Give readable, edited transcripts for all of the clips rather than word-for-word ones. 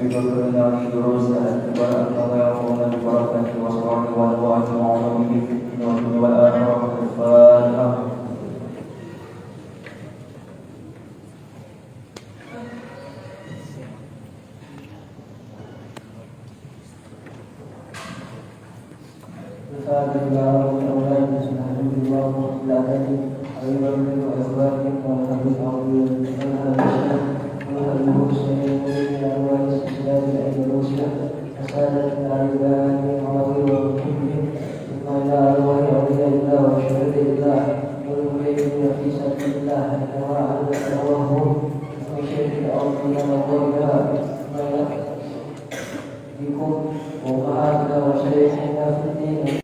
بذكرنا دروس الاعتبار كما يقوم ببركة وصلاة والوعد معظم به في الدنيا والآخرة. الفاتحة.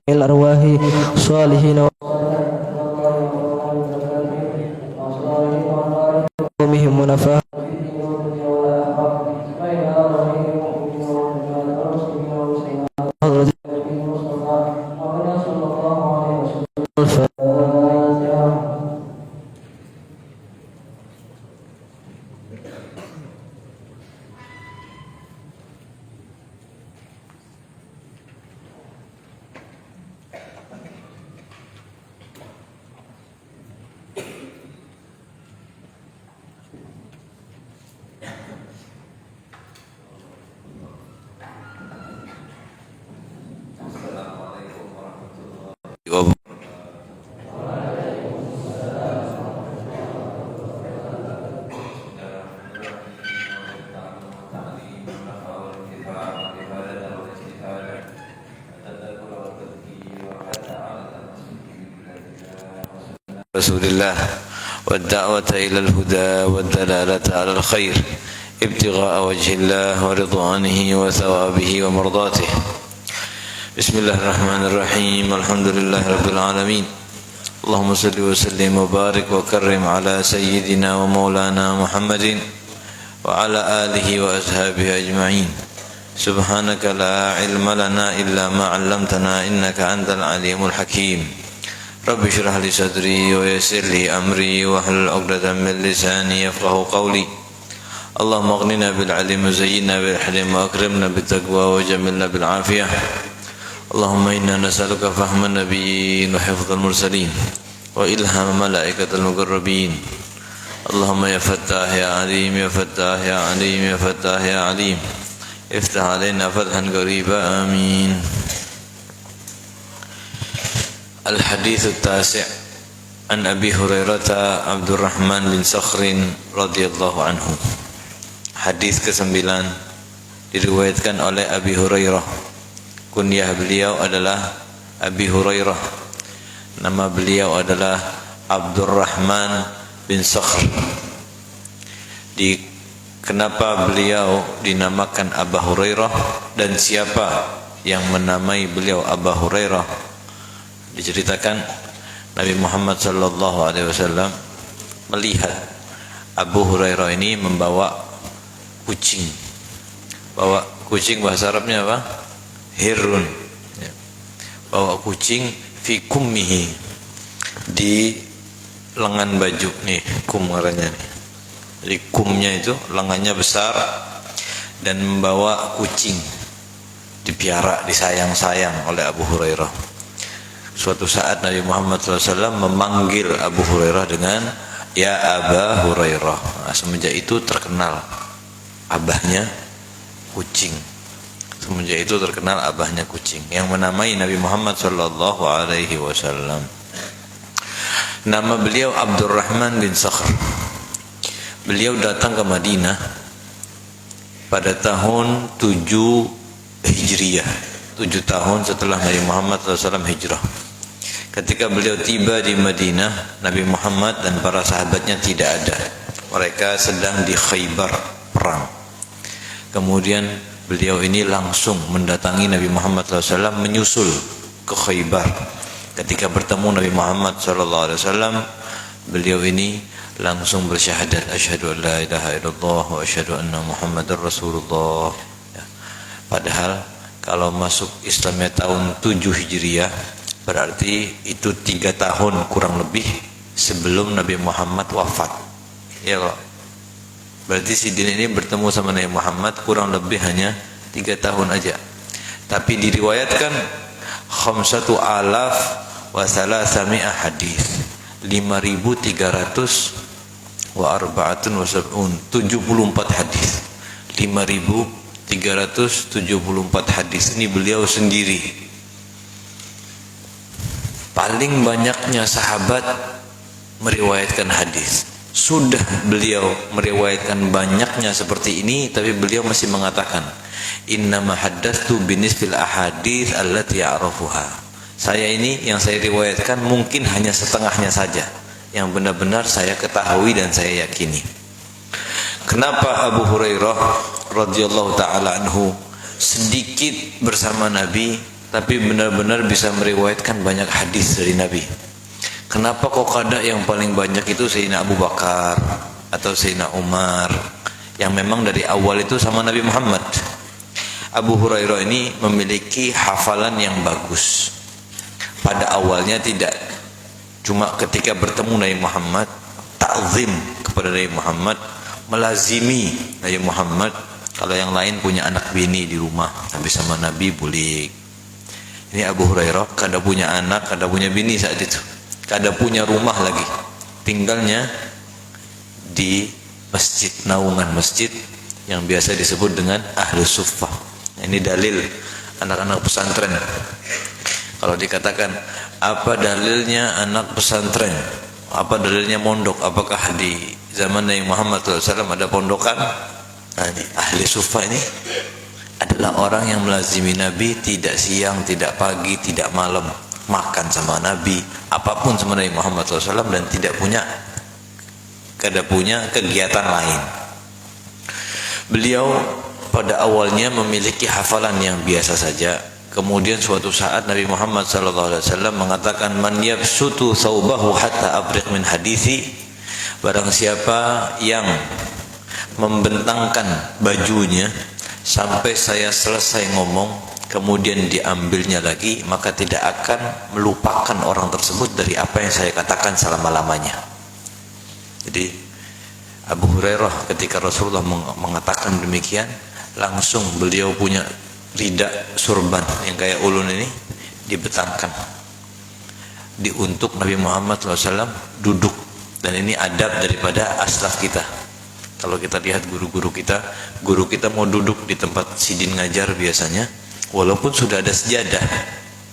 الأرواح صالحين ومهم منفاه رسول الله والدعوة إلى الهدى والدلالة على الخير ابتغاء وجه الله ورضوانه وثوابه ومرضاته. بسم الله الرحمن الرحيم. الحمد لله رب العالمين. اللهم صل وسلم وبارك وكرم على سيدنا ومولانا محمد وعلى آله وأصحابه أجمعين. سبحانك لا علم لنا إلا ما علمتنا إنك أنت العليم الحكيم. رب اشرح لي صدري ويسر لي أمري واحلل عقدة من لساني يفقهوا قولي. اللهم اغننا بالعلم وزينا بالحلم وأكرمنا بالتقوى وجملنا بالعافية. اللهم إنا نسألك فهم النبيين وحفظ المرسلين وإلهام ملائكة المقربين. اللهم يا فتاح يا عليم يا فتاح يا عليم يا فتاح يا عليم افتح علينا فتحا قريبا آمين. الحديث التاسع عن أبي هريرة عبد الرحمن بن صخر رضي الله عنه. Hadis ke-9 diriwayatkan oleh Abi Hurairah. Kunyah beliau adalah Abi Hurairah. Nama beliau adalah Abdurrahman bin Sakhr. Kenapa beliau dinamakan Abu Hurairah dan siapa yang menamai beliau Abu Hurairah? Diceritakan Nabi Muhammad sallallahu alaihi wasallam melihat Abu Hurairah ini membawa kucing. Bawa kucing bahasa Arabnya apa? Hirun. Bawa kucing fi kummihi, di lengan baju nih, kum aranya nih. Jadi kumnya itu lengannya besar dan membawa kucing, dipiara, disayang-sayang oleh Abu Hurairah. Suatu saat Nabi Muhammad SAW memanggil Abu Hurairah dengan Ya Aba Hurairah. Nah, semenjak itu terkenal abahnya kucing. Semenjak itu terkenal abahnya kucing yang menamai Nabi Muhammad SAW. Nama beliau Abdurrahman bin Sakhr. Beliau datang ke Madinah pada tahun 7 Hijriah, 7 tahun setelah Nabi Muhammad SAW hijrah. Ketika beliau tiba di Madinah, Nabi Muhammad dan para sahabatnya tidak ada. Mereka sedang di Khaybar, perang. Kemudian beliau ini langsung mendatangi Nabi Muhammad SAW, menyusul ke Khaybar. Ketika bertemu Nabi Muhammad SAW, beliau ini langsung bersyahadat, asyhadu an la ilaha illallah wa asyhadu anna Muhammadar Rasulullah. Padahal kalau masuk Islamnya tahun 7 Hijriah, berarti itu 3 tahun kurang lebih sebelum Nabi Muhammad wafat. Ya kok. Berarti Sidin ini bertemu sama Nabi Muhammad kurang lebih hanya 3 tahun aja. Tapi diriwayatkan 5,000 wa 300 hadis. 5.300 wa 74 hadis. 5.374 hadis. Ini beliau sendiri. Paling banyaknya sahabat meriwayatkan hadis. Sudah beliau meriwayatkan banyaknya seperti ini, tapi beliau masih mengatakan, innama haddatsu binisfil ahadits allati ya'rafuha. Saya ini yang saya riwayatkan mungkin hanya setengahnya saja yang benar-benar saya ketahui dan saya yakini. Kenapa Abu Hurairah radhiyallahu taala anhu sedikit bersama Nabi tapi benar-benar bisa meriwayatkan banyak hadis dari Nabi? Kenapa kok kada yang paling banyak itu Sayyidina Abu Bakar atau Sayyidina Umar yang memang dari awal itu sama Nabi Muhammad? Abu Hurairah ini memiliki hafalan yang bagus. Pada awalnya tidak, cuma ketika bertemu Nabi Muhammad, ta'zim kepada Nabi Muhammad, melazimi Nabi Muhammad. Kalau yang lain punya anak bini di rumah, habis sama Nabi bulik. Ini Abu Hurairah kada punya anak, kada punya bini saat itu, kada punya rumah lagi, tinggalnya di masjid, naungan masjid yang biasa disebut dengan Ahlus Suffah. Ini dalil anak-anak pesantren. Kalau dikatakan apa dalilnya anak pesantren, apa dalilnya mondok, apakah di zaman Nabi Muhammad SAW ada pondokan? Nah, ini ahli suffah ini adalah orang yang melazimi Nabi, tidak siang, tidak pagi, tidak malam, makan sama Nabi, apapun sama Nabi Muhammad SAW, dan tidak punya kegiatan lain. Beliau pada awalnya memiliki hafalan yang biasa saja. Kemudian suatu saat Nabi Muhammad SAW mengatakan, man yabsutu thawbahu hatta abriq min hadithi. Barang siapa yang membentangkan bajunya sampai saya selesai ngomong, kemudian diambilnya lagi, maka tidak akan melupakan orang tersebut dari apa yang saya katakan selama-lamanya. Jadi Abu Hurairah ketika Rasulullah mengatakan demikian, langsung beliau punya rida surban yang kayak ulun ini dibetangkan untuk Nabi Muhammad SAW duduk. Dan ini adab daripada aslaf kita. Kalau kita lihat guru kita mau duduk di tempat sidin ngajar biasanya, walaupun sudah ada sejadah,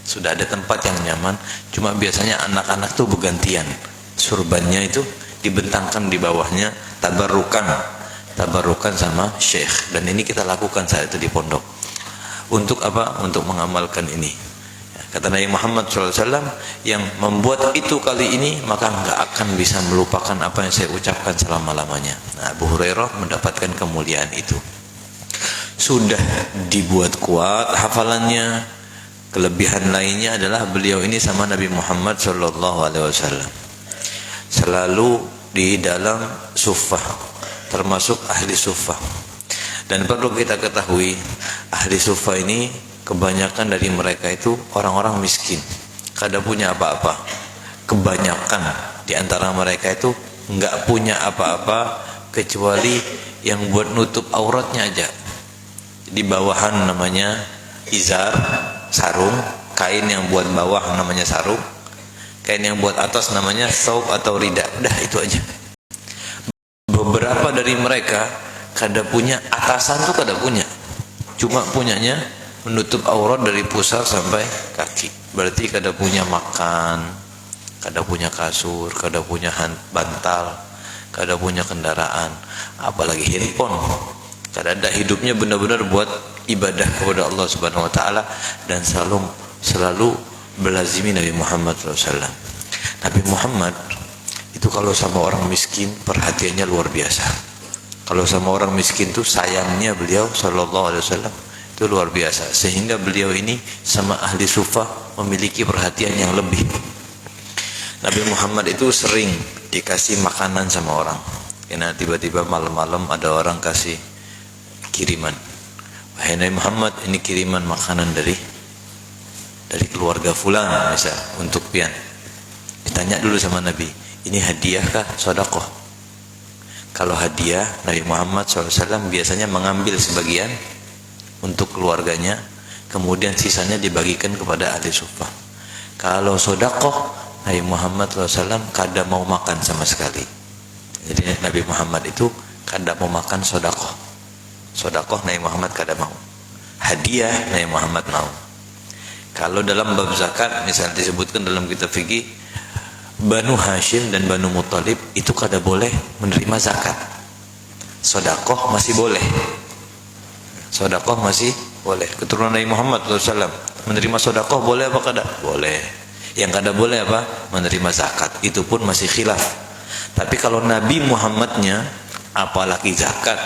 sudah ada tempat yang nyaman, cuma biasanya anak-anak tuh bergantian, surbannya itu dibentangkan di bawahnya, tabarukan sama syekh. Dan ini kita lakukan saat itu di pondok. Untuk apa? Untuk mengamalkan ini. Kata Nabi Muhammad SAW, yang membuat itu kali ini, maka enggak akan bisa melupakan apa yang saya ucapkan selama-lamanya. Nah, Abu Hurairah mendapatkan kemuliaan itu. Sudah dibuat kuat hafalannya. Kelebihan lainnya adalah beliau ini sama Nabi Muhammad SAW selalu di dalam suffah, termasuk ahli suffah. Dan perlu kita ketahui, ahli suffah ini kebanyakan dari mereka itu orang-orang miskin, kada punya apa-apa. Kebanyakan di antara mereka itu enggak punya apa-apa kecuali yang buat nutup auratnya aja. Di bawahan namanya izar, sarung, kain yang buat bawah namanya sarung, kain yang buat atas namanya thawb atau rida. Dah itu aja. Beberapa dari mereka kada punya atasan tuh, kada punya, cuma punyanya menutup aurat dari pusar sampai kaki. Berarti kada punya makan, kada punya kasur, kada punya bantal, kada punya kendaraan, apalagi handphone. Kada ada, hidupnya benar-benar buat ibadah kepada Allah Subhanahu wa taala dan selalu belazimi Nabi Muhammad SAW. Nabi Muhammad itu kalau sama orang miskin perhatiannya luar biasa. Kalau sama orang miskin tuh sayangnya beliau sallallahu alaihi wasallam itu luar biasa, sehingga beliau ini sama ahli suffah memiliki perhatian yang lebih. Nabi Muhammad itu sering dikasih makanan sama orang. Karena tiba-tiba malam-malam ada orang kasih kiriman. Wahai Nabi Muhammad, ini kiriman makanan dari keluarga fulan misal untuk pian. Ditanya dulu sama Nabi, ini hadiah kah sedekah? Kalau hadiah, Nabi Muhammad SAW biasanya mengambil sebagian untuk keluarganya, kemudian sisanya dibagikan kepada ahli suffah. Kalau sodakoh, Nabi Muhammad SAW kadang mau makan sama sekali. Jadi Nabi Muhammad itu kadang mau makan sodakoh. Sodakoh Nabi Muhammad kadang mau. Hadiah Nabi Muhammad mau. Kalau dalam bab zakat, misalnya disebutkan dalam kitab fikih, Banu Hashim dan Banu Muttalib itu kada boleh menerima zakat. Sodakoh masih boleh. Sodakoh masih boleh. Keturunan Nabi Muhammad SAW menerima sodakoh boleh apa kada? Boleh. Yang kada boleh apa? Menerima zakat. Itu pun masih khilaf. Tapi kalau Nabi Muhammadnya, apalagi zakat,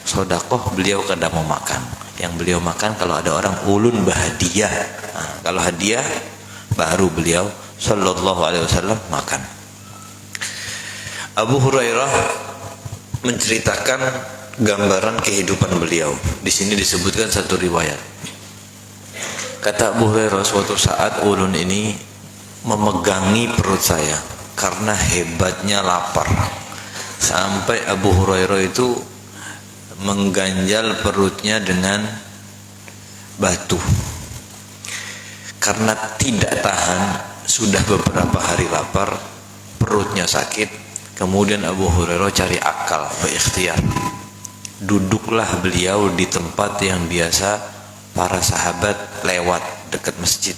sodakoh beliau kada mau makan. Yang beliau makan kalau ada orang ulun bahadiah. Nah, kalau hadiah baru beliau Sallallahu Alaihi Wasallam makan. Abu Hurairah menceritakan gambaran kehidupan beliau. Di sini disebutkan satu riwayat. Kata Abu Hurairah, suatu saat ulun ini memegangi perut saya karena hebatnya lapar. Sampai Abu Hurairah itu mengganjal perutnya dengan batu. Karena tidak tahan, sudah beberapa hari lapar, perutnya sakit. Kemudian Abu Hurairah cari akal, berikhtiar. Duduklah beliau di tempat yang biasa para sahabat lewat, dekat masjid.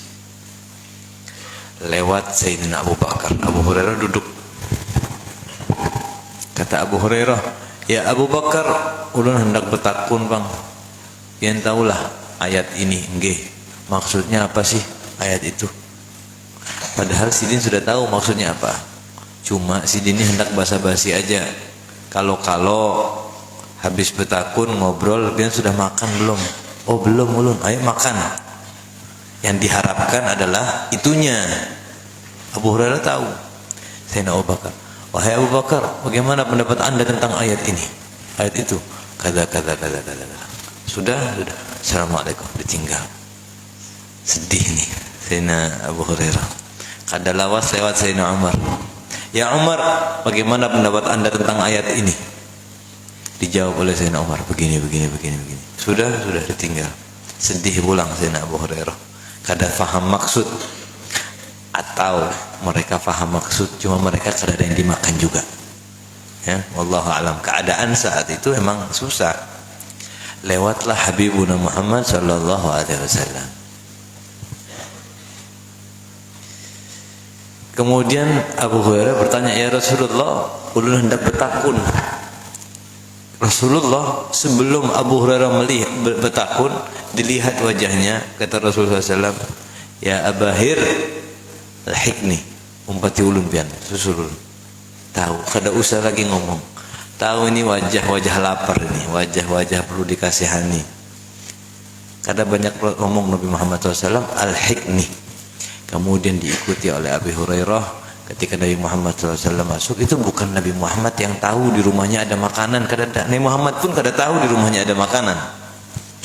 Lewat Sayyidina Abu Bakar. Abu Hurairah duduk. Kata Abu Hurairah, ya Abu Bakar, ulun hendak bertakun bang. Yang tahulah ayat ini, nggih. Maksudnya apa sih ayat itu? Padahal Sidin sudah tahu maksudnya apa. Cuma Sidin ini hendak basa-basi aja. Kalau habis bertakun ngobrol, kalian sudah makan belum? Oh belum ulun, ayo makan. Yang diharapkan adalah itunya. Abu Hurairah tahu. Sayyidina Abu Bakar, wahai Abu Bakar, bagaimana pendapat anda tentang ayat ini? Ayat itu kata. Sudah. Assalamualaikum, ditinggal. Sedih nih Sayyidina Abu Hurairah. Kada lawas lewat Sayyidina Umar. Ya Umar, bagaimana pendapat anda tentang ayat ini? Dijawab oleh Sayyidina Umar, begini. Sudah ditinggal. Sedih pulang Sayyidina Abu Hurairah. Kada faham maksud, atau mereka faham maksud, cuma mereka kada ada yang dimakan juga. Ya, wallahu alam. Keadaan saat itu emang susah. Lewatlah Habibuna Muhammad sallallahu alaihi wasallam. Kemudian Abu Hurairah bertanya, ya Rasulullah, ulun hendak bertakun. Rasulullah sebelum Abu Hurairah melihat bertakun, dilihat wajahnya, kata Rasulullah SAW, ya Abahir, lahikni, umpati ulun pian, susul. Tahu, kada usah lagi ngomong. Tahu ini wajah-wajah lapar ini, wajah-wajah perlu dikasihani. Kada banyak ngomong Nabi Muhammad SAW, al-hikni. Kemudian diikuti oleh Abu Hurairah. Ketika Nabi Muhammad SAW masuk, itu bukan Nabi Muhammad yang tahu di rumahnya ada makanan. Nabi Muhammad pun kada tahu di rumahnya ada makanan.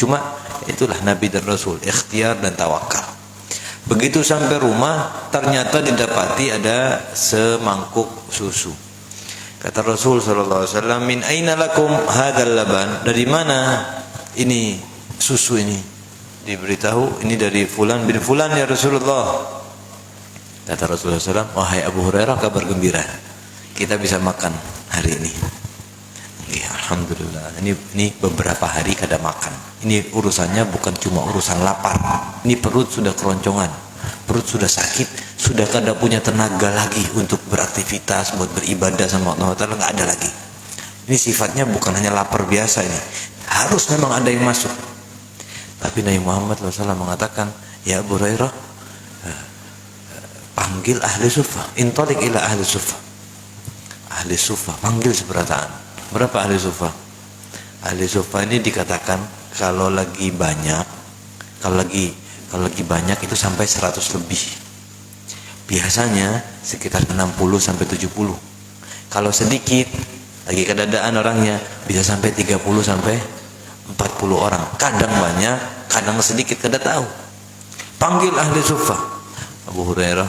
Cuma itulah Nabi dan Rasul, ikhtiar dan tawakal. Begitu sampai rumah, ternyata didapati ada semangkuk susu. Kata Rasul SAW, min aina lakum hadzal laban? Dari mana ini susu ini? Diberitahu, ini dari fulan bin fulan ya Rasulullah. Kata Rasulullah SAW, wahai Abu Hurairah, kabar gembira, kita bisa makan hari ini. Ya, alhamdulillah. Ini beberapa hari kada makan. Ini urusannya bukan cuma urusan lapar. Ini perut sudah keroncongan, perut sudah sakit, sudah kada punya tenaga lagi untuk beraktivitas, buat beribadah sama Allah Taala, nggak ada lagi. Ini sifatnya bukan hanya lapar biasa, ini harus memang ada yang masuk. Tapi Nabi Muhammad SAW mengatakan, ya Abu Hurairah, panggil ahli suffah, intalik ila ahli suffah. Ahli suffah, panggil seberataan. Berapa ahli suffah? Ahli suffah ini dikatakan kalau lagi banyak, kalau lagi banyak itu sampai 100 lebih. Biasanya sekitar 60 sampai 70. Kalau sedikit, lagi kedadaan orangnya, bisa sampai 30 sampai 40 orang. Kadang banyak, kadang sedikit, kada tahu. Panggil ahli suffah. Abu Hurairah,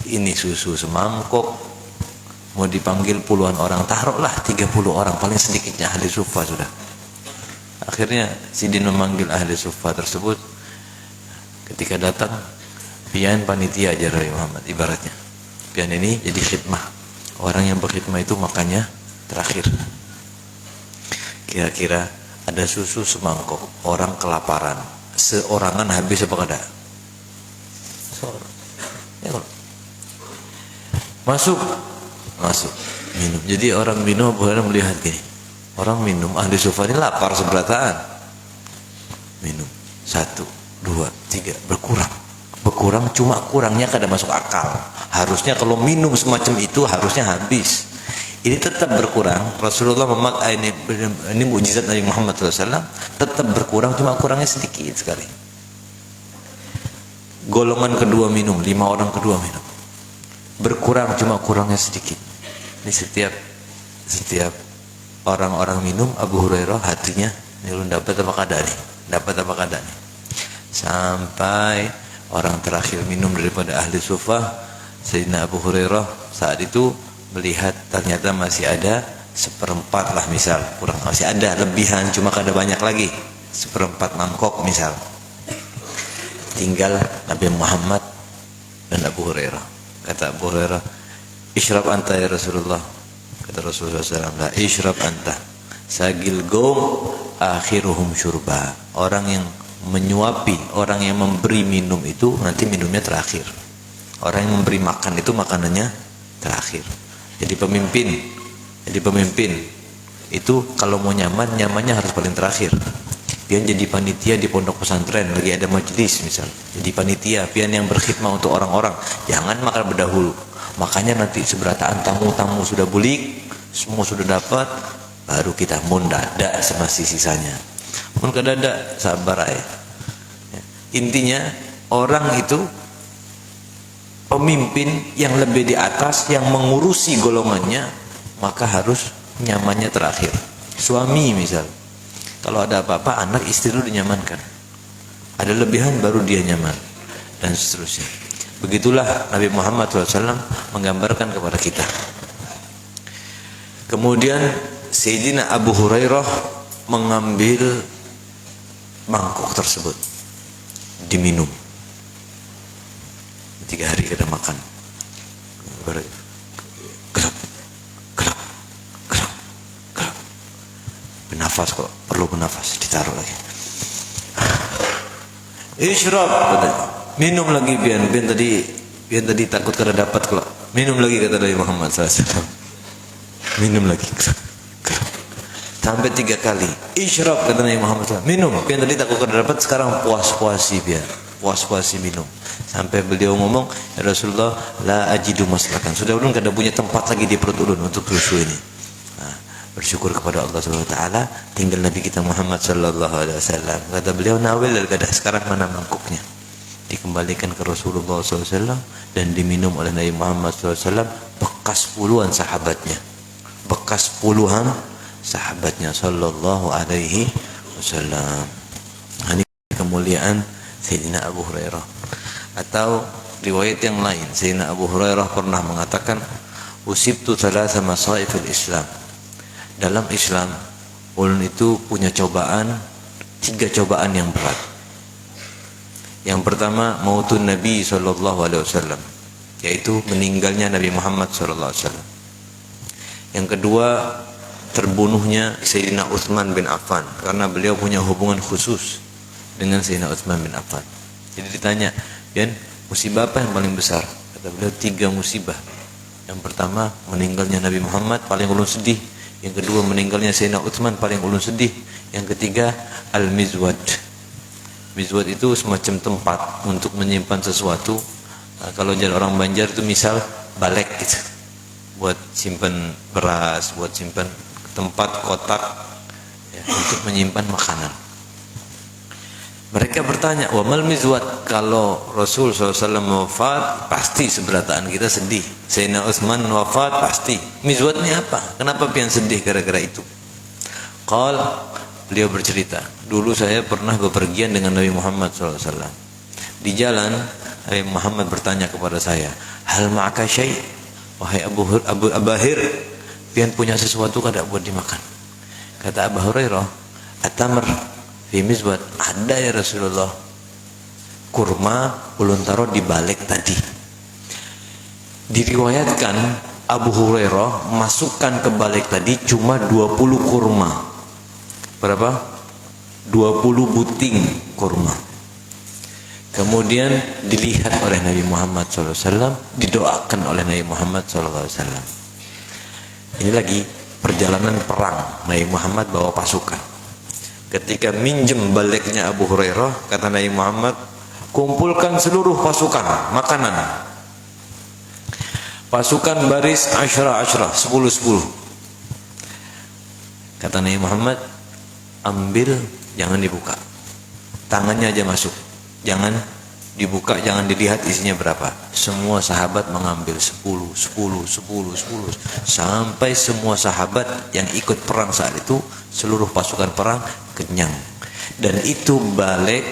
ini susu semangkok, mau dipanggil puluhan orang, taruhlah 30 orang, paling sedikitnya ahli sufa sudah. Akhirnya Sidin memanggil ahli sufa tersebut. Ketika datang, pian panitia aja Nabi Muhammad ibaratnya. Pian ini jadi khidmah. Orang yang berkhidmah itu makannya terakhir. Kira-kira ada susu semangkok, orang kelaparan, seorangan habis apa kada? Seorang. Ya, masuk minum. Jadi orang minum boleh melihat gini. Orang minum, ahli sufa ini lapar seberataan. Minum 1, 2, 3, berkurang cuma kurangnya kada masuk akal. Harusnya kalau minum semacam itu harusnya habis. Ini tetap berkurang. Rasulullah memakai ini mukjizat Nabi Muhammad SAW, tetap berkurang cuma kurangnya sedikit sekali. Golongan kedua minum, 5 orang kedua minum, berkurang cuma kurangnya sedikit. Ini setiap orang-orang minum, Abu Hurairah hatinya ini lu dapat apa kada nih, sampai orang terakhir minum daripada ahli sufa, Sayyidina Abu Hurairah saat itu melihat ternyata masih ada 1/4 lah misal, kurang, masih ada lebihan cuma kada banyak lagi, 1/4 mangkok misal. Tinggal Nabi Muhammad dan Abu Hurairah. Kata Abu Hurairah, "Isyrab anta ya Rasulullah." Kata Rasulullah SAW, "La isyrab anta." Sagil gom akhiruhum syurba. Orang yang menyuapi, orang yang memberi minum itu nanti minumnya terakhir. Orang yang memberi makan itu makanannya terakhir. Jadi pemimpin itu kalau mau nyamannya harus paling terakhir. Pian jadi panitia di pondok pesantren, lagi ada majelis misal, jadi panitia, pian yang berkhidmah untuk orang-orang, jangan makan berdahulu. Makanya nanti seberataan tamu-tamu sudah bulik, semua sudah dapat, baru kita mundada sama sisanya. Mun kadada sabar aja. Intinya orang itu pemimpin yang lebih di atas, yang mengurusi golongannya, maka harus nyamannya terakhir. Suami misal, kalau ada apa-apa anak istri dulu dinyamankan, ada lebihan baru dia nyaman, dan seterusnya. Begitulah Nabi Muhammad SAW menggambarkan kepada kita. Kemudian Sayyidina Abu Hurairah mengambil mangkok tersebut, diminum. 3 hari kada makan. Gerap. Bernafas kok, perlu bernafas, ditaruh lagi. Isyrab, minum lagi pian tadi takut kada dapat kok. Minum lagi kata Nabi Muhammad SAW. Minum lagi. Sampai 3 kali. Isyrab kata Nabi Muhammad SAW. Minum, pian tadi takut kada dapat, sekarang puas-puasi pian. Puas-puasi minum. Sampai beliau ngomong, "Ya Rasulullah, la ajidu maslakan." Sudah ulun kada punya tempat lagi di perut ulun untuk susu ini. Nah, bersyukur kepada Allah Subhanahu wa taala, tinggal Nabi kita Muhammad sallallahu alaihi wasallam. Kata beliau, "Nawil al-gadah, sekarang mana mangkuknya?" Dikembalikan ke Rasulullah SAW dan diminum oleh Nabi Muhammad SAW, bekas puluhan sahabatnya. Sallallahu alaihi wasallam. Ini kemuliaan Sayyidina Abu Hurairah. Atau riwayat yang lain, Sayyidina Abu Hurairah pernah mengatakan, "Usibtu thalatha masaifil Islam." Dalam Islam, ulun itu punya cobaan, 3 cobaan yang berat. Yang pertama, mautun Nabi SAW, yaitu meninggalnya Nabi Muhammad SAW. Yang kedua, terbunuhnya Sayyidina Utsman bin Affan, karena beliau punya hubungan khusus dengan Sayyidina Utsman bin Affan. Jadi ditanya, "Dan musibah apa yang paling besar?" Kata beliau, 3 musibah. Yang pertama, meninggalnya Nabi Muhammad, paling ulun sedih. Yang kedua, meninggalnya Sayyidina Utsman, paling ulun sedih. Yang ketiga, al-mizwad. Mizwad itu semacam tempat untuk menyimpan sesuatu. Nah, kalau jadi orang Banjar itu misal balek gitu, buat simpan beras, buat simpan tempat kotak ya, untuk menyimpan makanan. Mereka bertanya, "Wa mal mizwad?" Kalau Rasul SAW wafat, pasti seberataan kita sedih. Sayyidina Utsman wafat, pasti. Mizwad ini apa? Kenapa pian sedih gara-gara itu? Beliau bercerita, "Dulu saya pernah bepergian dengan Nabi Muhammad SAW. Di jalan, Nabi Muhammad bertanya kepada saya, 'Hal ma'aka syai'?" Wahai Abu Abahir, pian punya sesuatu kada buat dimakan? Kata Abu Hurairah, atamr fi mizbat. Ada ya Rasulullah, kurma ulun taruh di balik tadi. Diriwayatkan Abu Hurairah masukkan ke balik tadi cuma 20 kurma. Berapa? 20 buting kurma. Kemudian dilihat oleh Nabi Muhammad SAW, didoakan oleh Nabi Muhammad SAW. Ini lagi perjalanan perang, Nabi Muhammad bawa pasukan. Ketika minjem baliknya Abu Hurairah, kata Nabi Muhammad, kumpulkan seluruh pasukan makanan. Pasukan baris asyra 10. Kata Nabi Muhammad, ambil, jangan dibuka, tangannya aja masuk, jangan dibuka, jangan dilihat isinya berapa. Semua sahabat mengambil 10 sampai semua sahabat yang ikut perang saat itu, seluruh pasukan perang kenyang. Dan itu balik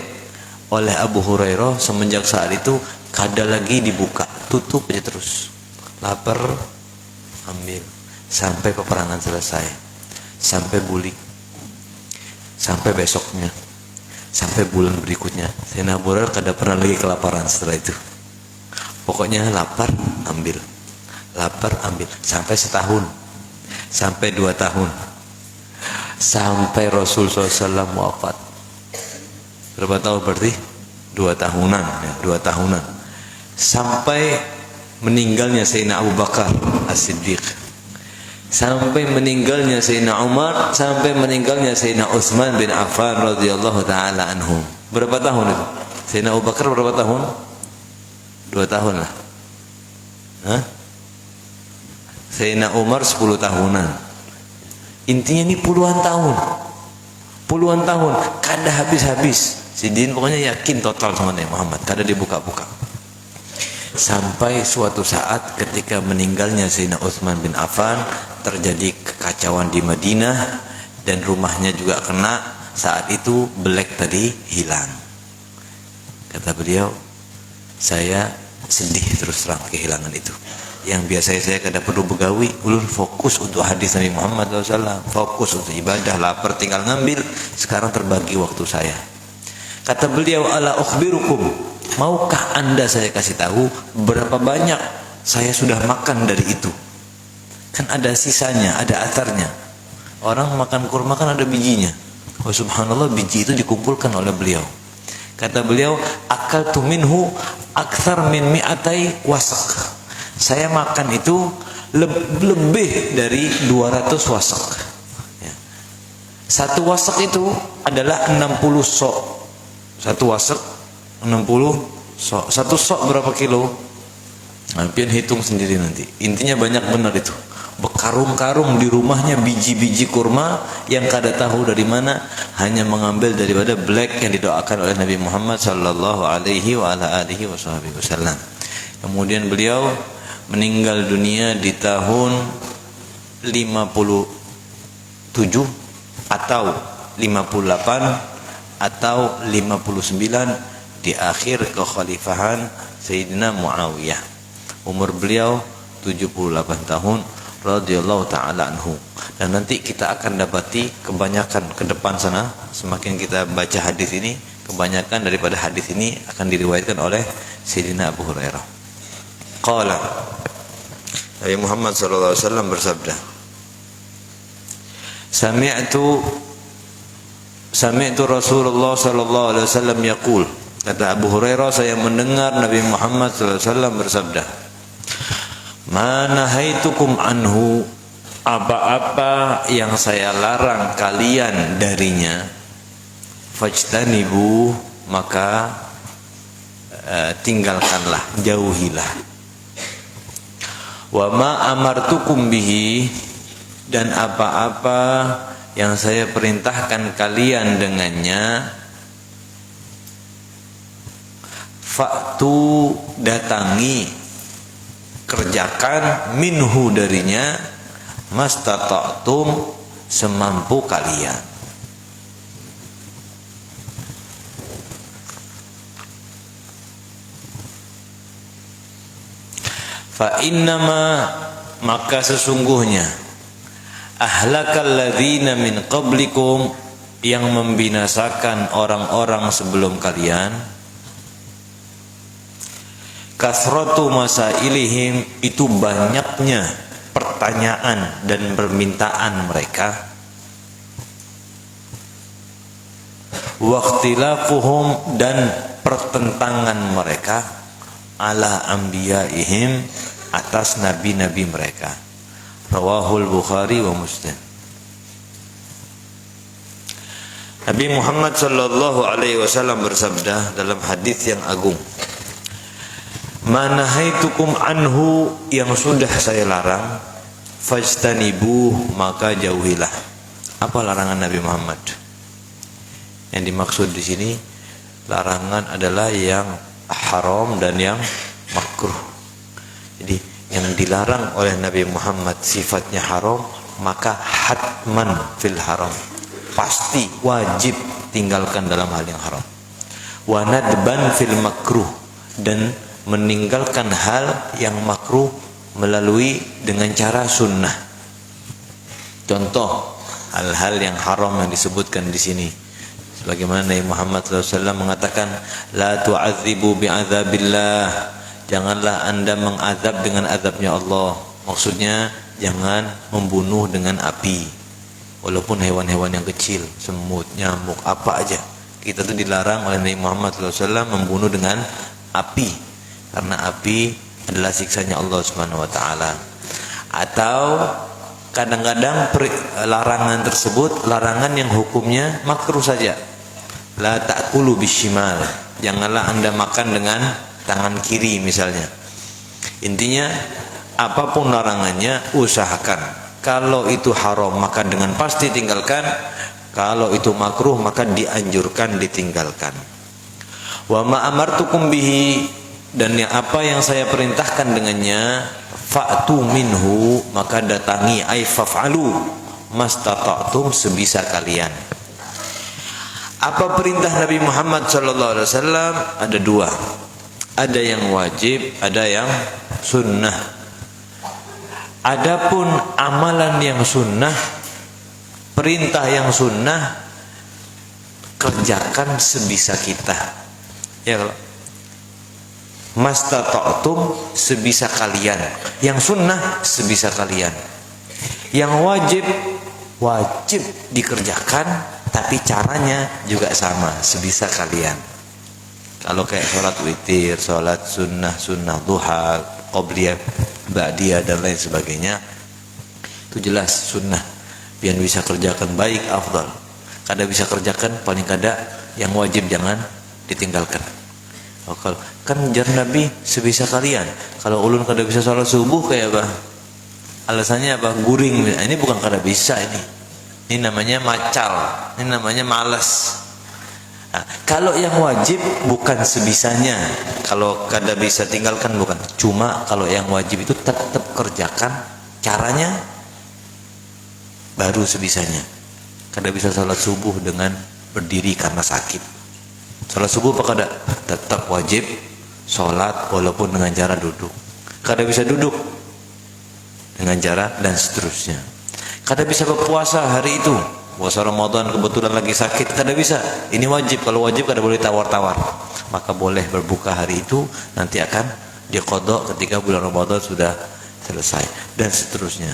oleh Abu Hurairah semenjak saat itu kada lagi dibuka, tutup aja terus. Lapar, ambil sampai peperangan selesai, sampai bulik, sampai besoknya, sampai bulan berikutnya. Sayyidina Abu Hurairah kada pernah lagi kelaparan setelah itu. Pokoknya lapar, ambil, lapar, ambil, sampai setahun, sampai 2 tahun, sampai Rasul SAW wafat. Berapa tahun berarti? 2 tahunan ya, 2 tahunan. Sampai meninggalnya Sayyidina Abu Bakar As-Siddiq, sampai meninggalnya Sayyidina Umar, sampai meninggalnya Sayyidina Utsman bin Affan radhiyallahu taala anhum. Berapa tahun itu? Sayyidina Abu Bakar berapa tahun? 2 tahun lah. Hah? Sayyidina Umar 10 tahunan. Intinya ini puluhan tahun. Puluhan tahun, kada habis-habis. Sidin pokoknya yakin total sama Nabi Muhammad, kada dibuka-buka. Sampai suatu saat ketika meninggalnya Sayyidina Utsman bin Affan, terjadi kekacauan di Madinah dan rumahnya juga kena. Saat itu black tadi hilang. Kata beliau, saya sedih terus terang kehilangan itu. Yang biasanya saya kada perlu begawi, ulun fokus untuk hadis Nabi Muhammad SAW, fokus untuk ibadah, lapar tinggal ngambil. Sekarang terbagi waktu saya. Kata beliau, ala ukhbirukum, maukah anda saya kasih tahu berapa banyak saya sudah makan dari itu? Kan ada sisanya, ada atharnya. Orang makan kurma kan ada bijinya. Oh subhanallah, biji itu dikumpulkan oleh beliau. Kata beliau, akaltu minhu akthar min mi'atai wasak. Saya makan itu lebih dari 200 wasak. Ya. Satu wasak itu adalah 60 sok. Satu wasak 60 sok. Satu sok berapa kilo? Nah, pian hitung sendiri nanti. Intinya banyak benar itu. Berkarung-karung di rumahnya biji-biji kurma yang kada tahu dari mana, hanya mengambil daripada black yang didoakan oleh Nabi Muhammad sallallahu alaihi wa ala alihi wasallam. Kemudian beliau meninggal dunia di tahun 57 atau 58 atau 59 di akhir kekhalifahan Sayyidina Muawiyah. Umur beliau 78 tahun radhiyallahu taala anhu. Dan nanti kita akan dapati kebanyakan ke depan sana, semakin kita baca hadis ini, kebanyakan daripada hadis ini akan diriwayatkan oleh Sayyidina Abu Hurairah. Qala, Nabi Muhammad sallallahu alaihi wasallam bersabda, Sami'tu Rasulullah sallallahu alaihi wasallam yaqul. Kata Abu Hurairah, saya mendengar Nabi Muhammad sallallahu alaihi wasallam bersabda, "Ma nahaitukum anhu, apa-apa yang saya larang kalian darinya, fajtanibu, maka tinggalkanlah, jauhilah. Wa ma amartukum bihi, dan apa-apa yang saya perintahkan kalian dengannya, fa'tu, datangi, kerjakan, minhu, darinya, mastata'tum, semampu kalian." Fa innama, maka sesungguhnya, ahlakal ladzina min qablikum, yang membinasakan orang-orang sebelum kalian, kasratu masailihim, itu banyaknya pertanyaan dan permintaan mereka, waqtilafuhum, dan pertentangan mereka, ala anbiyaihim, atas nabi-nabi mereka. Rawahul Bukhari wa Muslim. Nabi Muhammad sallallahu alaihi wasallam bersabda dalam hadis yang agung, "Manahaitukum anhu," yang sudah saya larang, "fajtanibuh," maka jauhilah. Apa larangan Nabi Muhammad? Yang dimaksud di sini larangan adalah yang haram dan yang makruh. Jadi yang dilarang oleh Nabi Muhammad sifatnya haram, maka hatman fil haram, pasti wajib tinggalkan dalam hal yang haram. Wa nadban fil makruh, dan meninggalkan hal yang makruh melalui dengan cara sunnah. Contoh hal-hal yang haram yang disebutkan di sini, sebagaimana Nabi Muhammad SAW mengatakan, la tu'adzibu bi'adzabillah, janganlah anda mengazab dengan azabnya Allah. Maksudnya jangan membunuh dengan api, walaupun hewan-hewan yang kecil, semut, nyamuk, apa aja. Kita tuh dilarang oleh Nabi Muhammad SAW membunuh dengan api, karena api adalah siksanya Allah Subhanahu wa taala. Atau kadang-kadang larangan tersebut larangan yang hukumnya makruh saja. La ta'kulu bishimal, janganlah anda makan dengan tangan kiri misalnya. Intinya apapun larangannya usahakan, kalau itu haram maka dengan pasti tinggalkan, kalau itu makruh maka dianjurkan ditinggalkan. Wa ma amartukum bihi, dan yang apa yang saya perintahkan dengannya, fa'tu minhu, maka datangi, ay faf'alu mastata'tum, sebisa kalian. Apa perintah Nabi Muhammad SAW? Ada dua, ada yang wajib, ada yang sunnah. Adapun amalan yang sunnah, perintah yang sunnah, kerjakan sebisa kita. Ya, kalau mastata'tum, sebisa kalian. Yang sunnah sebisa kalian. Yang wajib, wajib dikerjakan, tapi caranya juga sama, sebisa kalian. Kalau kayak sholat witir, sholat sunnah duha, qobliyah, ba'diyah, dan lain sebagainya, itu jelas sunnah. Biar bisa kerjakan baik, afdal. Kada bisa kerjakan, paling kada yang wajib jangan ditinggalkan. Kalau kan jar Nabi sebisa kalian. Kalau ulun kada bisa sholat subuh kayak apa? Alasannya apa? Guring. Ini bukan kada bisa ini. Ini namanya macal. Ini namanya malas. Nah, kalau yang wajib bukan sebisanya. Kalau kada bisa tinggalkan bukan. Cuma kalau yang wajib itu tetap kerjakan, caranya baru sebisanya. Kada bisa sholat subuh dengan berdiri karena sakit. Sholat subuh apa kada? Tetap wajib sholat walaupun dengan cara duduk. Kada bisa duduk dengan cara, dan seterusnya. Kada bisa berpuasa hari itu, puasa Ramadan kebetulan lagi sakit, kada bisa. Ini wajib. Kalau wajib kada boleh tawar-tawar. Maka boleh berbuka hari itu, nanti akan diqadha ketika bulan Ramadan sudah selesai, dan seterusnya.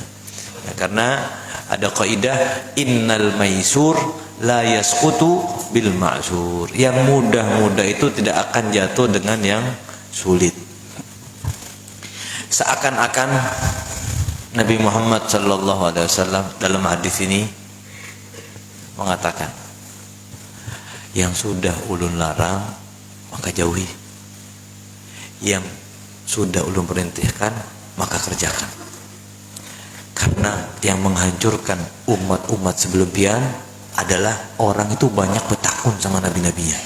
Ya, karena ada kaidah innal maisur la yasqutu bil ma'sur. Yang mudah-mudah itu tidak akan jatuh dengan yang sulit. Seakan-akan Nabi Muhammad sallallahu alaihi wasallam dalam hadis ini mengatakan, yang sudah ulun larang maka jauhi, yang sudah ulun perintahkan maka kerjakan. Karena yang menghancurkan umat-umat sebelum pian adalah orang itu banyak bertakun sama nabi-nabinya.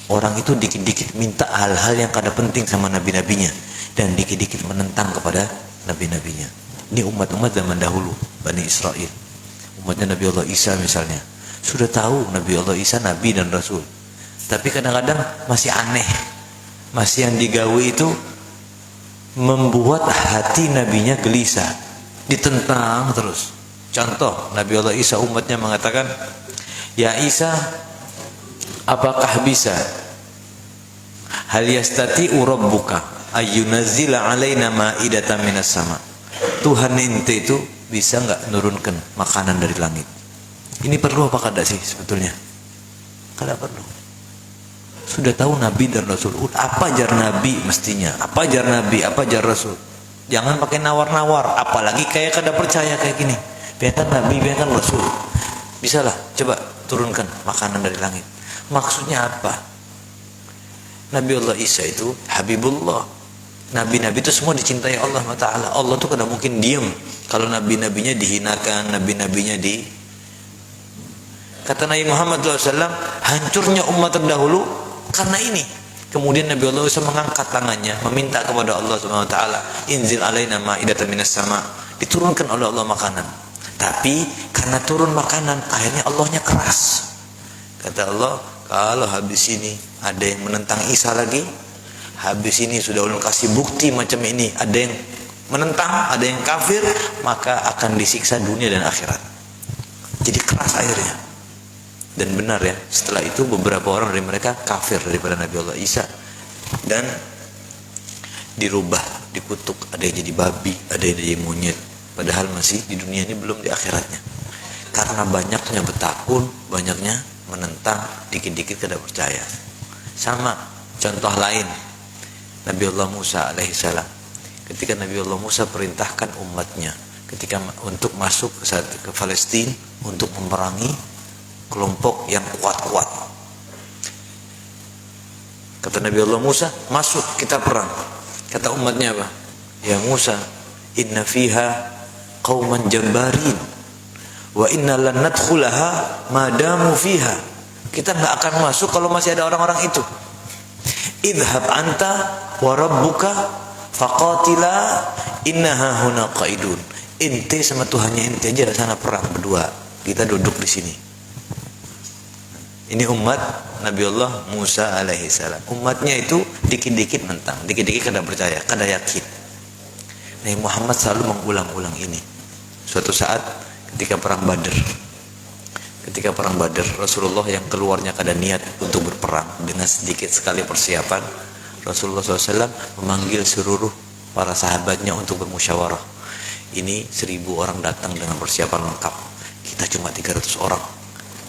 Orang itu dikit-dikit minta hal-hal yang kada penting sama nabi-nabinya, dan dikit-dikit menentang kepada nabi-nabinya. Ini umat-umat zaman dahulu, Bani Israel. Umatnya Nabi Allah Isa misalnya, sudah tahu Nabi Allah Isa Nabi dan Rasul, tapi kadang-kadang masih aneh. Masih yang digawe itu membuat hati nabinya gelisah, ditentang terus. Contoh, Nabi Allah Isa umatnya mengatakan, "Ya Isa, apakah bisa hal yastati'u rabbuka ayyunazzila alaina ma'idatan minas sama?" Tuhan ente itu bisa nggak nurunkan makanan dari langit? Ini perlu apa kada sih sebetulnya? Kada perlu. Sudah tahu Nabi dan Rasul. Apa ajar Nabi mestinya? Apa ajar Nabi? Apa ajar Rasul? Jangan pakai nawar-nawar. Apalagi kayak kada percaya kayak gini. Biarkan Nabi, biarkan Rasul. Bisalah, coba turunkan makanan dari langit. Maksudnya apa? Nabi Allah Isa itu Habibullah. Nabi-nabi itu semua dicintai Allah Ta'ala. Allah tuh kada mungkin diam kalau nabi-nabinya dihinakan, nabi-nabinya di... Kata Nabi Muhammad SAW, hancurnya umat terdahulu karena ini. Kemudian Nabi Allah Isa mengangkat tangannya, meminta kepada Allah Subhanahu Wa Ta'ala, inzil alaina ma'idatan minas sama. Diturunkan oleh Allah makanan. Tapi karena turun makanan, akhirnya Allahnya keras. Kata Allah, kalau habis ini ada yang menentang Isa lagi, habis ini sudah ulun kasih bukti macam ini, ada yang menentang, ada yang kafir, maka akan disiksa dunia dan akhirat. Jadi keras akhirnya. Dan benar ya, setelah itu beberapa orang dari mereka kafir daripada Nabi Allah Isa dan dirubah, dikutuk, ada yang jadi babi, ada yang jadi monyet, padahal masih di dunia ini, belum di akhiratnya. Karena banyaknya bertakun, banyaknya menentang, dikit-dikit kada percaya. Sama contoh lain, Nabi Allah Musa alaihissalam. Ketika Nabi Allah Musa perintahkan umatnya ketika untuk masuk ke Palestina untuk memerangi kelompok yang kuat-kuat. Kata Nabi Allah Musa, masuk kita perang. Kata umatnya apa? Ya Musa, inna fiha qauman jabbarin wa inna lan nadkhulaha madamu fiha. Kita nggak akan masuk kalau masih ada orang-orang itu. Idhab anta wa rabbuka faqatila innaha huna qaidun. Ente sama Tuhannya ente aja di sana perang berdua. Kita duduk di sini. Ini umat Nabi Allah Musa alaihissalam. Umatnya itu dikit-dikit mentang, dikit-dikit kada percaya, kada yakin. Nabi Muhammad selalu mengulang-ulang ini. Suatu saat ketika perang Badar, Rasulullah yang keluarnya kada niat untuk berperang, dengan sedikit sekali persiapan, Rasulullah SAW memanggil seluruh para sahabatnya untuk bermusyawarah. Ini 1000 orang datang dengan persiapan lengkap, kita cuma 300 orang,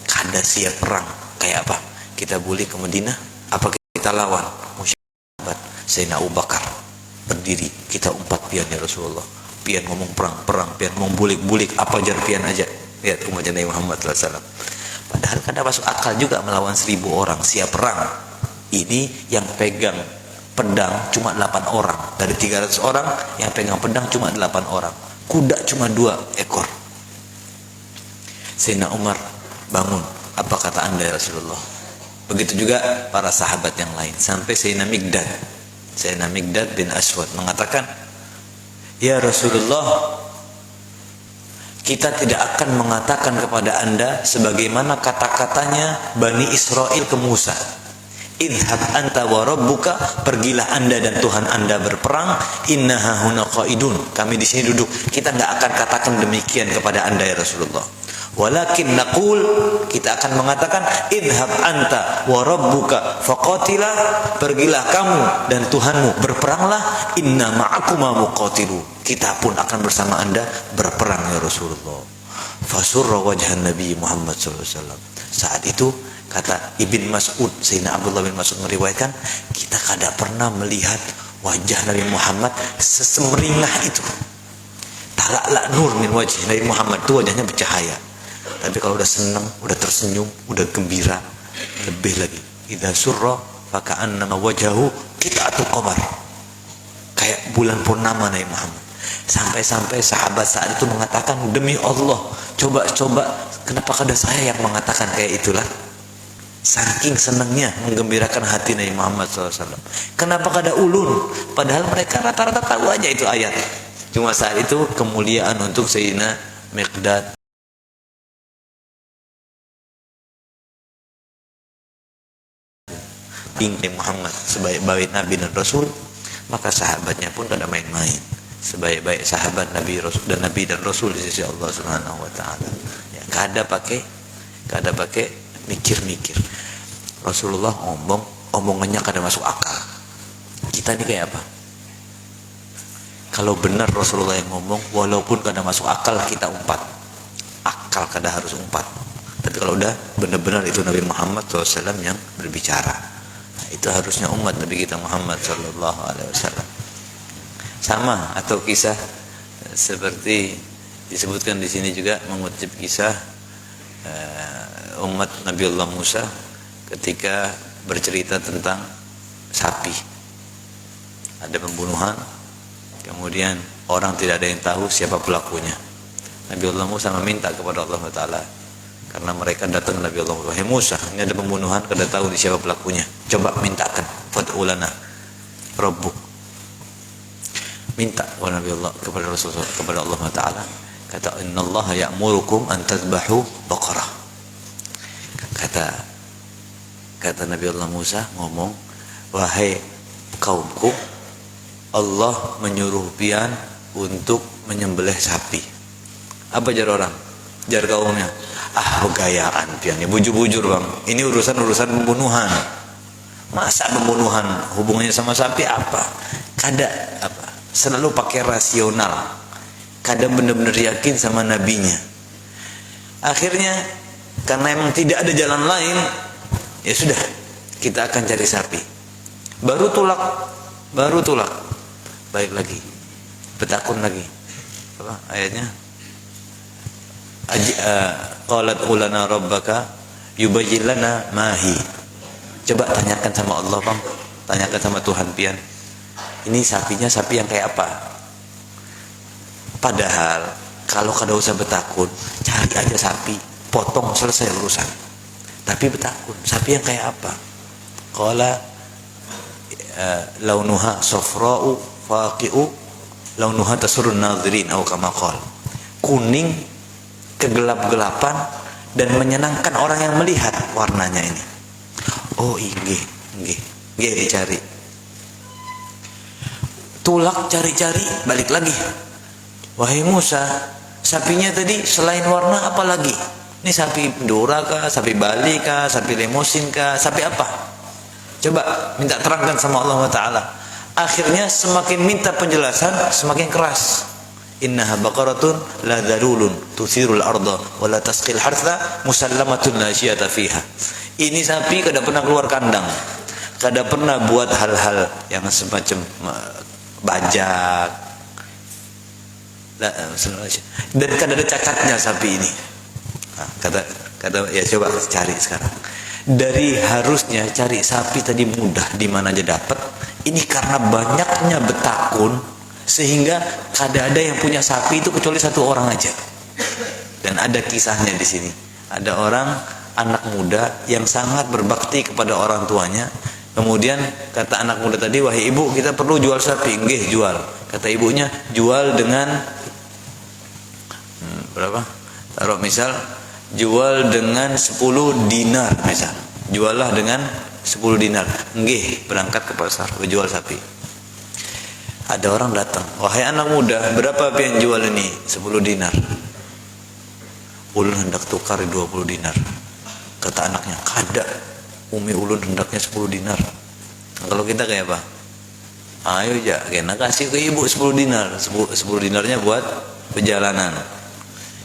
kada siap perang. Kayak apa? Kita boleh ke Madinah, apa kita lawan? Musyawarah. Sayyidina Abu Bakar berdiri, kita umpat pian ya Rasulullah. Pian ngomong perang, pian ngomong bulik, apa ajar pian aja. Lihat umat Nabi Muhammad SAW. Padahal kada masuk akal juga melawan 1000 orang siap perang. Ini yang pegang pedang cuma 8 orang. Dari 300 orang yang pegang pedang cuma 8 orang. Kuda cuma 2 ekor. Sayyidina Umar bangun, apa kata anda ya Rasulullah? Begitu juga para sahabat yang lain. Sampai Sayyidina Miqdad bin Aswad mengatakan, ya Rasulullah, kita tidak akan mengatakan kepada anda sebagaimana kata-katanya Bani Israel ke Musa. Idhab anta wa rabbuka, pergilah anda dan Tuhan anda berperang. Innaha huna qaidun, kami di sini duduk. Kita nggak akan katakan demikian kepada anda ya Rasulullah. Walakin naqul, kita akan mengatakan idhab anta wa rabbuka faqatila, pergilah kamu dan Tuhanmu berperanglah. Inna ma'akuma muqatilu, kita pun akan bersama anda berperang ya Rasulullah. Fasurra wajhan Nabi Muhammad SAW. Saat itu kata Ibn Mas'ud, Sayyidina Abdullah bin Mas'ud meriwayatkan, kita kada pernah melihat wajah Nabi Muhammad sesemeringah itu. Tala'la nur min wajh Nabi Muhammad, itu wajahnya bercahaya. Tapi kalau udah senang, udah tersenyum, udah gembira, lebih lagi. Idza surra faka'annama wajhahu qit'atul qamar, kayak bulan purnama Nabi Muhammad. Sampai-sampai sahabat saat itu mengatakan, demi Allah, coba kenapa kada saya yang mengatakan kayak itulah? Saking senangnya menggembirakan hati Nabi Muhammad SAW. Kenapa kada ulun? Padahal mereka rata-rata tahu aja itu ayat. Cuma saat itu kemuliaan untuk Sayyidina Miqdad Nabi Muhammad sebagai Nabi dan Rasul maka sahabatnya pun tidak main-main. Sebaik-baik sahabat Nabi dan Rasul di sisi Allah Subhanahu wa taala. Ya, kada pakai mikir-mikir. Rasulullah omongannya kada masuk akal. Kita ini kayak apa? Kalau benar Rasulullah yang ngomong, walaupun kada masuk akal, kita umpat. Akal kada harus umpat. Tapi kalau udah benar-benar itu Nabi Muhammad SAW yang berbicara, nah, itu harusnya umat Nabi kita Muhammad SAW. Sama atau kisah seperti disebutkan di sini juga, mengutip kisah umat Nabi Allah Musa ketika bercerita tentang sapi. Ada pembunuhan, kemudian orang tidak ada yang tahu siapa pelakunya. Nabi Allah Musa meminta kepada Allah Ta'ala, karena mereka datang Nabi Allah, wahai Musa, ini ada pembunuhan, kada tahu di siapa pelakunya, coba mintakan, fad'ulana rabbuk, minta kepada Nabi Allah, kepada Rasulullah, kepada Allah Ta'ala. Kata, innallaha ya'murukum an tadbahu baqarah. Kata Nabi Allah Musa ngomong, wahai kaumku, Allah menyuruh pian untuk menyembelih sapi. Apa jar orang? Jar kaumnya, gayaan pian, ya bujur-bujur bang, ini urusan pembunuhan. Masa pembunuhan hubungannya sama sapi apa? Kada apa? Selalu pakai rasional. Kada benar-benar yakin sama nabinya. Akhirnya karena emang tidak ada jalan lain, ya sudah, kita akan cari sapi. Baru tulak. Baik lagi, betakun lagi. Apa ayatnya? Qalat ulana rabbaka yubayyin lana mahi. Coba tanyakan sama Allah bang, tanyakan sama Tuhan pian, ini sapinya sapi yang kayak apa? Padahal kalau kada usah betakun, cari aja sapi, potong, selesai urusan. Tapi betakun, sapi yang kayak apa? Qala launuha safra'u faqi'u launuha tasurun nadhirin atau kama qala. Kuning, kegelap-gelapan, dan menyenangkan orang yang melihat warnanya ini. Oh inggih dicari. Tulak cari-cari, balik lagi. Wahai Musa, sapinya tadi selain warna apa lagi? Ini sapi Dora kah, sapi Bali kah, sapi Lemosin kah, sapi apa? Coba minta terangkan sama Allah Ta'ala. Akhirnya semakin minta penjelasan, semakin keras. Innaha baqaratun la dhalulun tuthirul arda wa la tasqil hartha musallamatun la syiyata fiha. Ini sapi kada pernah keluar kandang, kada pernah buat hal-hal yang semacam bajak, dan kada ada cacatnya sapi ini. Nah, kata ya coba cari sekarang. Dari harusnya cari sapi tadi mudah, di mana aja dapat. Ini karena banyaknya betakun, sehingga kada ada yang punya sapi itu kecuali satu orang aja. Dan ada kisahnya di sini. Ada orang anak muda yang sangat berbakti kepada orang tuanya. Kemudian kata anak muda tadi, wahai ibu, kita perlu jual sapi. Nggih, jual. Kata ibunya, jual dengan berapa? Taruh misal, jual dengan 10 dinar misal. Juallah dengan 10 dinar. Nggih, berangkat ke pasar, jual sapi. Ada orang datang, wahai anak muda, berapa pian jual ini? 10 dinar. Ulun hendak tukar 20 dinar. Kata anaknya, kada, umi ulun hendaknya 10 dinar. Nah, kalau kita kayak apa? Ayo aja, kena kasih ke ibu 10 dinar. 10 dinarnya buat perjalanan.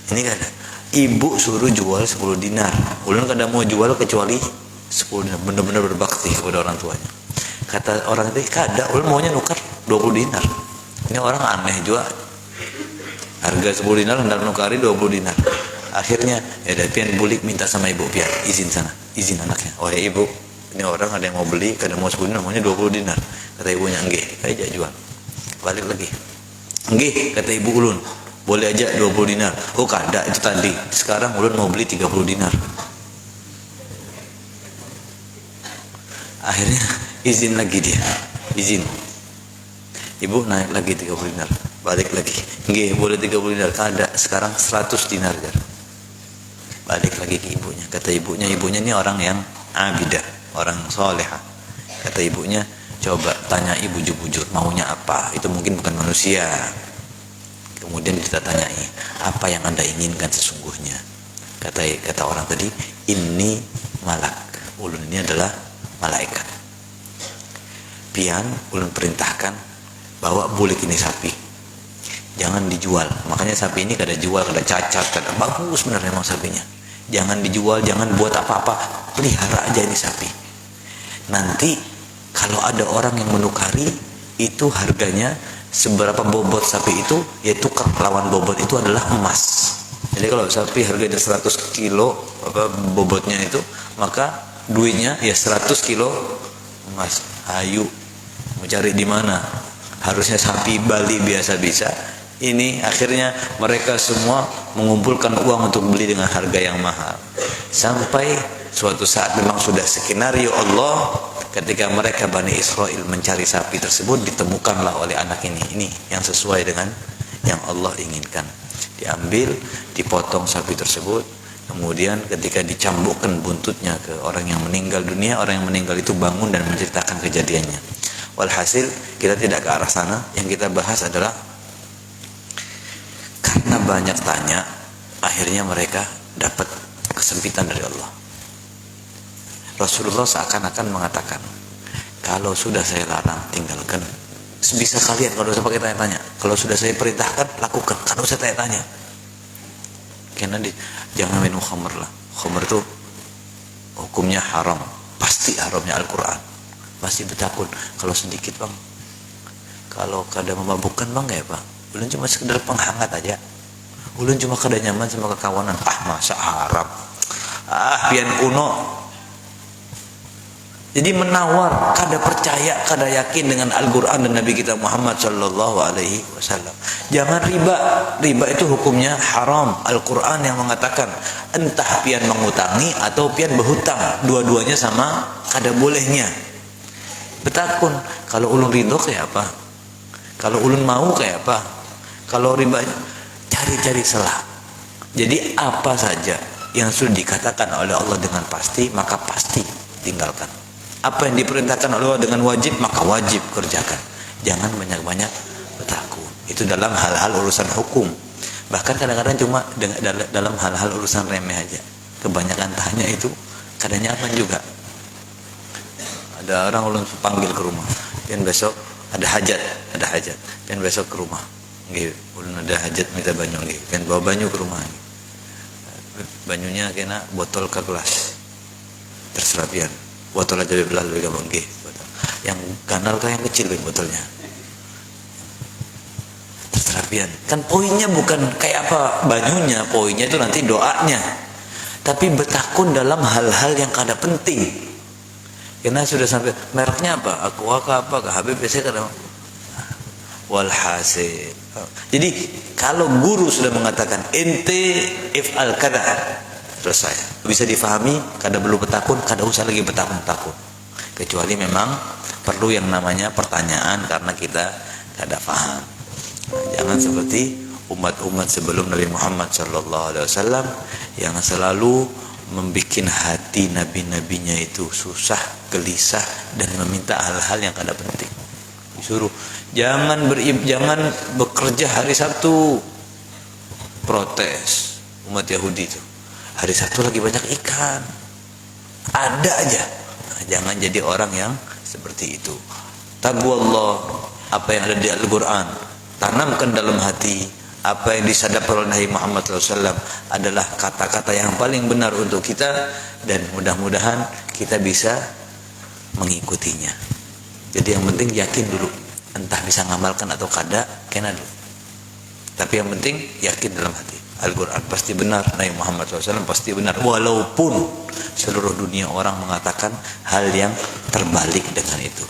Ini kada, ibu suruh jual 10 dinar. Ulun kada mau jual kecuali 10 dinar. Benar-benar berbakti kepada orang tuanya. Kata orang itu, kada, ulun maunya nukar 20 dinar. Ini orang aneh juga. Harga 10 dinar hendak nukari 20 dinar. Akhirnya ya ada pian bulik minta sama ibu, pian izin sana, izin anaknya. Wahai ibu, ini orang ada yang mau beli, kada mau 10 dinar, maunya 20 dinar. Kata ibunya, nggih, aja jual. Balik lagi. Nggih, kata ibu ulun, boleh aja 20 dinar. Oh kada, itu tadi. Sekarang ulun mau beli 30 dinar. Akhirnya izin lagi dia. Izin. Ibu naik lagi 30 dinar. Balik lagi. Nggih, boleh 30 dinar. Kada, sekarang 100 dinar. Balik lagi ke ibunya. Kata ibunya ini orang yang abidah, orang solehah. Kata ibunya, Coba tanyai bujur-bujur maunya apa, itu mungkin bukan manusia. Kemudian kita tanyai, apa yang Anda inginkan sesungguhnya? Kata orang tadi, ini malak, ulun ini adalah malaikat. Pian ulun perintahkan bawa bulik ini sapi, jangan dijual. Makanya sapi ini kada jual, kada cacat, kada bagus benar memang sapinya. Jangan dijual, jangan buat apa-apa, pelihara aja ini sapi. Nanti kalau ada orang yang menukari, itu harganya seberapa bobot sapi itu, ya tukar lawan bobot itu adalah emas. Jadi kalau sapi harganya 100 kilo bobotnya itu, maka duitnya ya 100 kilo emas. Ayo mencari di mana? Harusnya sapi Bali biasa bisa. Ini akhirnya mereka semua mengumpulkan uang untuk beli dengan harga yang mahal. Sampai suatu saat memang sudah skenario Allah, ketika mereka Bani Israel mencari sapi tersebut, ditemukanlah oleh anak ini yang sesuai dengan yang Allah inginkan. Diambil, dipotong sapi tersebut, kemudian ketika dicambukkan buntutnya ke orang yang meninggal dunia, orang yang meninggal itu bangun dan menceritakan kejadiannya. Walhasil kita tidak ke arah sana. Yang kita bahas adalah karena banyak tanya, akhirnya mereka dapat kesempitan dari Allah. Rasulullah seakan-akan mengatakan, kalau sudah saya larang, tinggalkan. Sebisa kalian, kalau usah pakai tanya-tanya. Kalau sudah saya perintahkan, lakukan. Kalau usah tanya-tanya. Karena jangan minum khamr lah. Khamr itu hukumnya haram. Pasti haramnya Al-Quran. Masih bertakun. Kalau sedikit bang, kalau kada memabukkan bang ya bang, ulun cuma sekedar penghangat aja. Ulun cuma kada nyaman sama kekawanan. Masa haram. Pian kuno. Jadi menawar, kada percaya, kada yakin dengan Al-Quran dan Nabi kita Muhammad sallallahu alaihi wasallam. Jangan riba. Riba itu hukumnya haram. Al-Quran yang mengatakan entah pian mengutangi atau pian berhutang, dua-duanya sama, kada bolehnya. Betakun, kalau ulun ridho kayak apa? Kalau ulun mau kayak apa? Kalau riba, cari-cari celah. Jadi apa saja yang sudah dikatakan oleh Allah dengan pasti, maka pasti tinggalkan. Apa yang diperintahkan oleh Allah dengan wajib, maka wajib kerjakan. Jangan banyak-banyak bertakun. Itu dalam hal-hal urusan hukum. Bahkan kadang-kadang cuma dalam hal-hal urusan remeh aja. Kebanyakan tanya itu kadang nyaman juga. Ada orang ulun panggil ke rumah, dan besok ada hajat. Dan besok ke rumah. Nggih, ulun ada hajat minta banyu nggih. Dan bawa banyu ke rumah. Banyunya kena botol ke gelas. Terserah pian. Botol aja belah lebih gampang nggih. Yang kanal kan yang kecil kan botolnya. Terserah pian. Kan poinnya bukan kayak apa banyunya, poinnya itu nanti doanya. Tapi bertakun dalam hal-hal yang kada penting. Karena sudah sampai mereknya apa? Aqua apa? Habib biasanya kada. Walhasil. Jadi kalau guru sudah mengatakan ente if'al kada, selesai. Bisa difahami, kada perlu bertakun, kada usah lagi bertakun. Kecuali memang perlu yang namanya pertanyaan karena kita kada paham. Jangan seperti umat-umat sebelum Nabi Muhammad sallallahu alaihi wasallam yang selalu membikin hati nabi-nabinya itu susah, gelisah dan meminta hal-hal yang kada penting. Disuruh jangan bekerja hari Sabtu. Protes umat Yahudi itu. Hari Sabtu lagi banyak ikan. Ada aja. Nah, jangan jadi orang yang seperti itu. Taqwallah, apa yang ada di Al-Quran, tanamkan dalam hati. Apa yang disadap oleh Nabi Muhammad SAW adalah kata-kata yang paling benar untuk kita, dan mudah-mudahan kita bisa mengikutinya. Jadi yang penting yakin dulu, entah bisa ngamalkan atau kada, kena dulu. Tapi yang penting yakin dalam hati. Al-Quran pasti benar, Nabi Muhammad SAW pasti benar, walaupun seluruh dunia orang mengatakan hal yang terbalik dengan itu.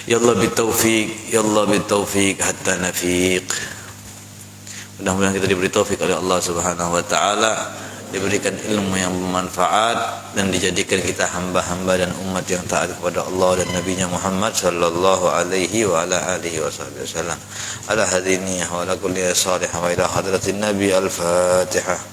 Ya Allah bitaufiq hatta nafiq. Mudah-mudahan kita diberi taufik oleh Allah Subhanahu wa taala, diberikan ilmu yang bermanfaat, dan dijadikan kita hamba-hamba dan umat yang taat kepada Allah dan Nabi-Nya Muhammad sallallahu alaihi wa ala alihi wasallam. Ala hadiniyah wa ala kulli salih wa ila hadratin Nabi. Al-Fatihah.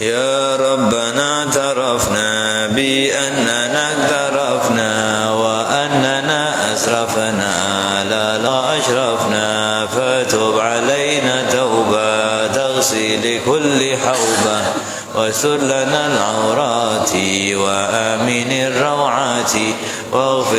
يا ربنا اعترفنا بأننا اقترفنا وأننا أسرفنا لا أشرفنا فتب علينا توبة تغسل لكل حوبة واستر لنا العورات وآمن الروعات واغفر